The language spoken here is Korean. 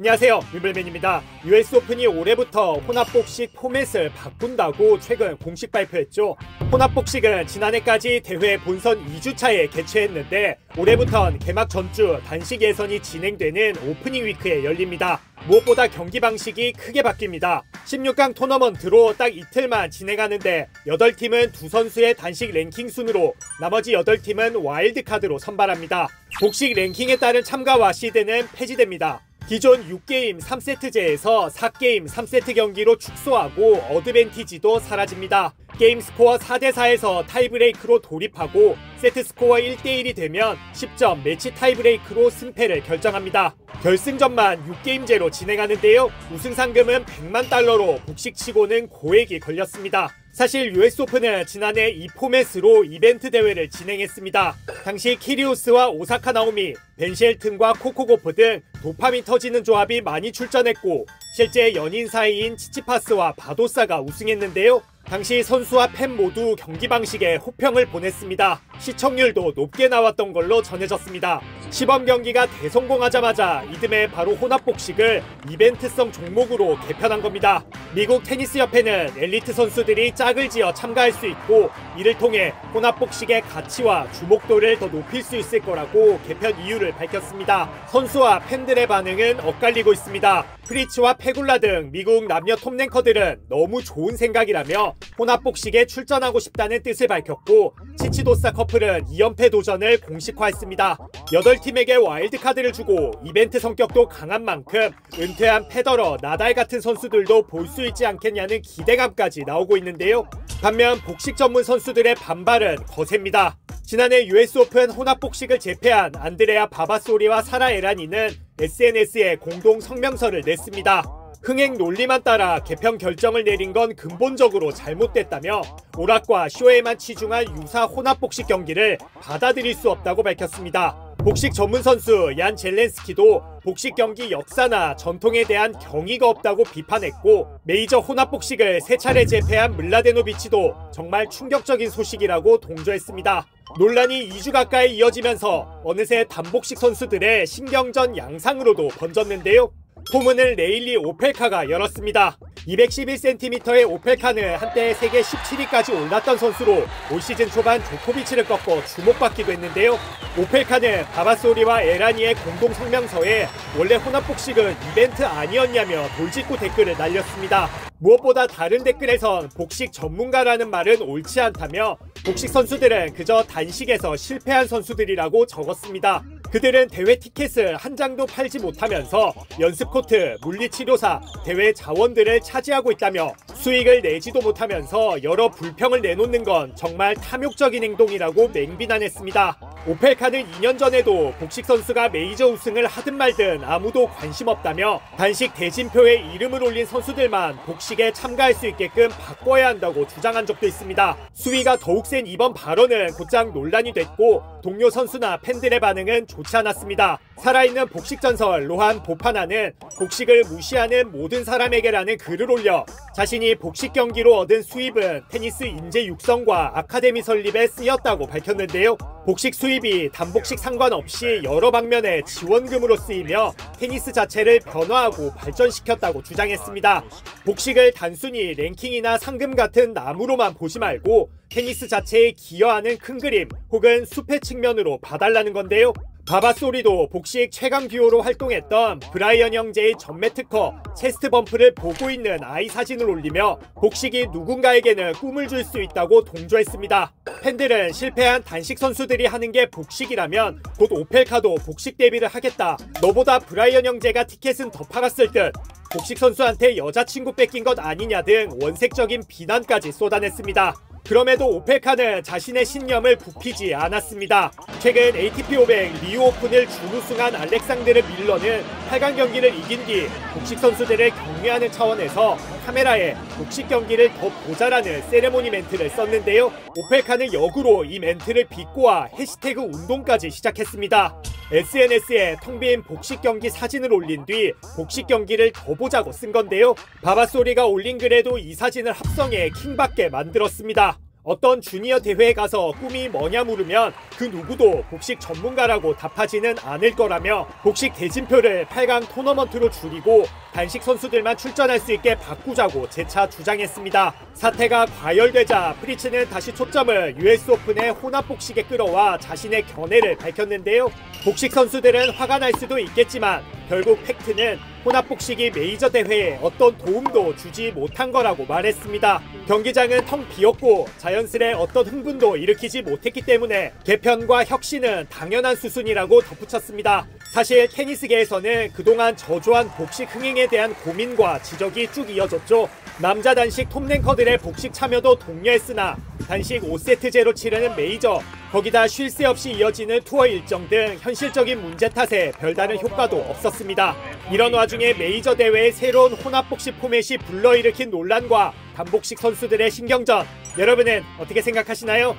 안녕하세요, 위블맨입니다. US 오픈이 올해부터 혼합복식 포맷을 바꾼다고 최근 공식 발표했죠. 혼합복식은 지난해까지 대회 본선 2주차에 개최했는데 올해부턴 개막 전주 단식 예선이 진행되는 오프닝 위크에 열립니다. 무엇보다 경기 방식이 크게 바뀝니다. 16강 토너먼트로 딱 이틀만 진행하는데 8팀은 두 선수의 단식 랭킹 순으로, 나머지 8팀은 와일드카드로 선발합니다. 복식 랭킹에 따른 참가와 시드는 폐지됩니다. 기존 6게임 3세트제에서 4게임 3세트 경기로 축소하고 어드밴티지도 사라집니다. 게임 스코어 4대4에서 타이브레이크로 돌입하고 세트 스코어 1대1이 되면 10점 매치 타이브레이크로 승패를 결정합니다. 결승전만 6게임제로 진행하는데요. 우승 상금은 100만 달러로 복식치고는 고액이 걸렸습니다. 사실 US 오픈은 지난해 이 포맷으로 이벤트 대회를 진행했습니다. 당시 키리오스와 오사카 나오미, 벤 쉘튼과 코코고프 등 도파민 터지는 조합이 많이 출전했고 실제 연인 사이인 치치파스와 바도사가 우승했는데요. 당시 선수와 팬 모두 경기 방식에 호평을 보냈습니다. 시청률도 높게 나왔던 걸로 전해졌습니다. 시범 경기가 대성공하자마자 이듬해 바로 혼합복식을 이벤트성 종목으로 개편한 겁니다. 미국 테니스협회는 엘리트 선수들이 짝을 지어 참가할 수 있고 이를 통해 혼합복식의 가치와 주목도를 더 높일 수 있을 거라고 개편 이유를 밝혔습니다. 선수와 팬들의 반응은 엇갈리고 있습니다. 프리츠와 페굴라 등 미국 남녀 톱랭커들은 너무 좋은 생각이라며 혼합복식에 출전하고 싶다는 뜻을 밝혔고, 치치도사 커플은 2연패 도전을 공식화했습니다. 8팀에게 와일드카드를 주고 이벤트 성격도 강한 만큼 은퇴한 페더러, 나달 같은 선수들도 볼 수 있지 않겠냐는 기대감까지 나오고 있는데요. 반면 복식 전문 선수들의 반발은 거셉니다. 지난해 US 오픈 혼합복식을 제패한 안드레아 바바소리와 사라 에라니는 SNS에 공동 성명서를 냈습니다. 흥행 논리만 따라 개편 결정을 내린 건 근본적으로 잘못됐다며 오락과 쇼에만 치중한 유사 혼합복식 경기를 받아들일 수 없다고 밝혔습니다. 복식 전문 선수 얀 젤렌스키도 복식 경기 역사나 전통에 대한 경의가 없다고 비판했고, 메이저 혼합복식을 3차례 제패한 물라데노비치도 정말 충격적인 소식이라고 동조했습니다. 논란이 2주 가까이 이어지면서 어느새 단복식 선수들의 신경전 양상으로도 번졌는데요. 포문을 레일리 오펠카가 열었습니다. 211cm의 오펠카는 한때 세계 17위까지 올랐던 선수로 올 시즌 초반 조코비치를 꺾고 주목받기도 했는데요. 오펠카는 바바소리와 에라니의 공동 성명서에 원래 혼합복식은 이벤트 아니었냐며 돌직구 댓글을 날렸습니다. 무엇보다 다른 댓글에선 복식 전문가라는 말은 옳지 않다며 복식 선수들은 그저 단식에서 실패한 선수들이라고 적었습니다. 그들은 대회 티켓을 한 장도 팔지 못하면서 연습 코트, 물리치료사, 대회 자원들을 차지하고 있다며 수익을 내지도 못하면서 여러 불평을 내놓는 건 정말 탐욕적인 행동이라고 맹비난했습니다. 오펠카는 2년 전에도 복식 선수가 메이저 우승을 하든 말든 아무도 관심 없다며 단식 대진표에 이름을 올린 선수들만 복식에 참가할 수 있게끔 바꿔야 한다고 주장한 적도 있습니다. 수위가 더욱 센 이번 발언은 곧장 논란이 됐고 동료 선수나 팬들의 반응은 좋지 않았습니다. 살아있는 복식 전설 로한 보파나는 복식을 무시하는 모든 사람에게라는 글을 올려 자신이 복식 경기로 얻은 수입은 테니스 인재 육성과 아카데미 설립에 쓰였다고 밝혔는데요. 복식 수입이 단복식 상관없이 여러 방면에 지원금으로 쓰이며 테니스 자체를 변화하고 발전시켰다고 주장했습니다. 복식을 단순히 랭킹이나 상금 같은 나무로만 보지 말고 테니스 자체에 기여하는 큰 그림 혹은 숲의 측면으로 봐달라는 건데요. 바바소리도 복식 최강 듀오로 활동했던 브라이언 형제의 전매 특허 체스트 범프를 보고 있는 아이 사진을 올리며 복식이 누군가에게는 꿈을 줄 수 있다고 동조했습니다. 팬들은 실패한 단식 선수들이 하는 게 복식이라면 곧 오펠카도 복식 데뷔를 하겠다. 너보다 브라이언 형제가 티켓은 더 팔았을 듯. 복식 선수한테 여자친구 뺏긴 것 아니냐 등 원색적인 비난까지 쏟아냈습니다. 그럼에도 오펠카는 자신의 신념을 굽히지 않았습니다. 최근 ATP 500 리우 오픈을 준우승한 알렉산드르 밀러는 8강 경기를 이긴 뒤 복식 선수들을 격려하는 차원에서 카메라에 복식 경기를 더 보자라는 세레모니 멘트를 썼는데요. 오펠카는 역으로 이 멘트를 비꼬아 해시태그 운동까지 시작했습니다. SNS에 텅 빈 복식 경기 사진을 올린 뒤 복식 경기를 더 보자고 쓴 건데요. 바바소리가 올린 글에도 이 사진을 합성해 킹받게 만들었습니다. 어떤 주니어 대회에 가서 꿈이 뭐냐 물으면 그 누구도 복식 전문가라고 답하지는 않을 거라며 복식 대진표를 8강 토너먼트로 줄이고 단식 선수들만 출전할 수 있게 바꾸자고 재차 주장했습니다. 사태가 과열되자 프리츠는 다시 초점을 US 오픈의 혼합복식에 끌어와 자신의 견해를 밝혔는데요. 복식 선수들은 화가 날 수도 있겠지만 결국 팩트는 혼합복식이 메이저 대회에 어떤 도움도 주지 못한 거라고 말했습니다. 경기장은 텅 비었고 자연스레 어떤 흥분도 일으키지 못했기 때문에 개편과 혁신은 당연한 수순이라고 덧붙였습니다. 사실 테니스계에서는 그동안 저조한 복식 흥행에 대한 고민과 지적이 쭉 이어졌죠. 남자 단식 톱랭커들의 복식 참여도 독려했으나 단식 5세트제로 치르는 메이저, 거기다 쉴 새 없이 이어지는 투어 일정 등 현실적인 문제 탓에 별다른 효과도 없었습니다. 이런 와중에 메이저 대회의 새로운 혼합복식 포맷이 불러일으킨 논란과 단복식 선수들의 신경전, 여러분은 어떻게 생각하시나요?